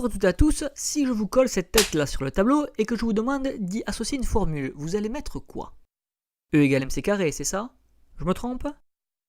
Bonjour à toutes et à tous, si je vous colle cette tête là sur le tableau et que je vous demande d'y associer une formule, vous allez mettre quoi? E égale mc carré, c'est ça? Je me trompe?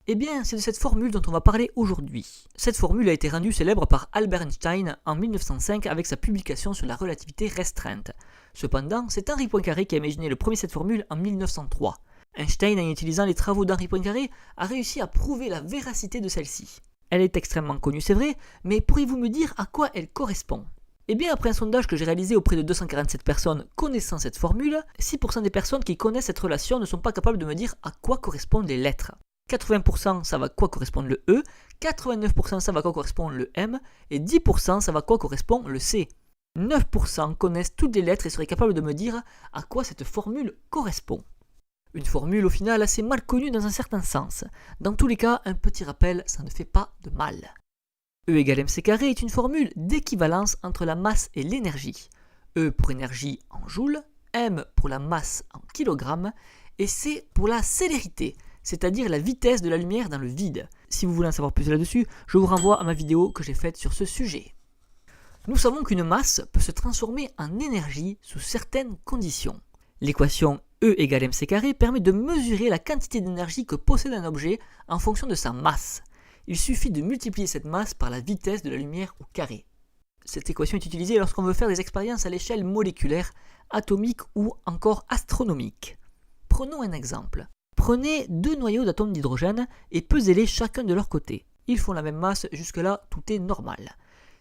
Eh bien, c'est de cette formule dont on va parler aujourd'hui. Cette formule a été rendue célèbre par Albert Einstein en 1905 avec sa publication sur la relativité restreinte. Cependant, c'est Henri Poincaré qui a imaginé le premier cette formule en 1903. Einstein, en utilisant les travaux d'Henri Poincaré, a réussi à prouver la véracité de celle-ci. Elle est extrêmement connue, c'est vrai, mais pourriez-vous me dire à quoi elle correspond? Eh bien, après un sondage que j'ai réalisé auprès de 247 personnes connaissant cette formule, 6% des personnes qui connaissent cette relation ne sont pas capables de me dire à quoi correspondent les lettres. 80% savent à quoi correspond le E, 89% savent à quoi correspond le M, et 10% savent à quoi correspond le C. 9% connaissent toutes les lettres et seraient capables de me dire à quoi cette formule correspond. Une formule au final assez mal connue dans un certain sens. Dans tous les cas, un petit rappel, ça ne fait pas de mal. E égale mc carré est une formule d'équivalence entre la masse et l'énergie. E pour énergie en joules, M pour la masse en kilogrammes, et C pour la célérité, c'est-à-dire la vitesse de la lumière dans le vide. Si vous voulez en savoir plus là-dessus, je vous renvoie à ma vidéo que j'ai faite sur ce sujet. Nous savons qu'une masse peut se transformer en énergie sous certaines conditions. L'équation E égale mc carré permet de mesurer la quantité d'énergie que possède un objet en fonction de sa masse. Il suffit de multiplier cette masse par la vitesse de la lumière au carré. Cette équation est utilisée lorsqu'on veut faire des expériences à l'échelle moléculaire, atomique ou encore astronomique. Prenons un exemple. Prenez deux noyaux d'atomes d'hydrogène et pesez-les chacun de leur côté. Ils font la même masse, jusque-là tout est normal.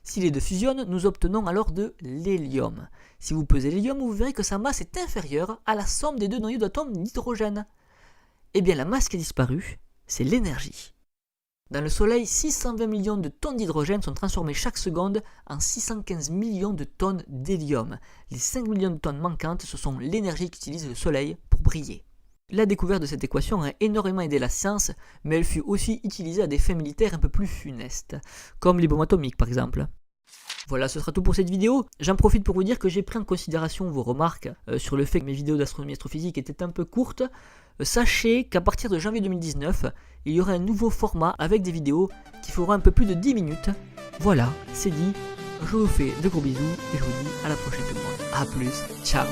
Si les deux fusionnent, nous obtenons alors de l'hélium. Si vous pesez l'hélium, vous verrez que sa masse est inférieure à la somme des deux noyaux d'atomes d'hydrogène. Eh bien la masse qui a disparu, c'est l'énergie. Dans le Soleil, 620 millions de tonnes d'hydrogène sont transformées chaque seconde en 615 millions de tonnes d'hélium. Les 5 millions de tonnes manquantes, ce sont l'énergie qu'utilise le Soleil pour briller. La découverte de cette équation a énormément aidé la science, mais elle fut aussi utilisée à des fins militaires un peu plus funestes, comme les bombes atomiques par exemple. Voilà, ce sera tout pour cette vidéo. J'en profite pour vous dire que j'ai pris en considération vos remarques sur le fait que mes vidéos d'astronomie et astrophysique étaient un peu courtes. Sachez qu'à partir de janvier 2019, il y aura un nouveau format avec des vidéos qui feront un peu plus de 10 minutes. Voilà, c'est dit. Je vous fais de gros bisous et je vous dis à la prochaine tout le monde. A plus, ciao.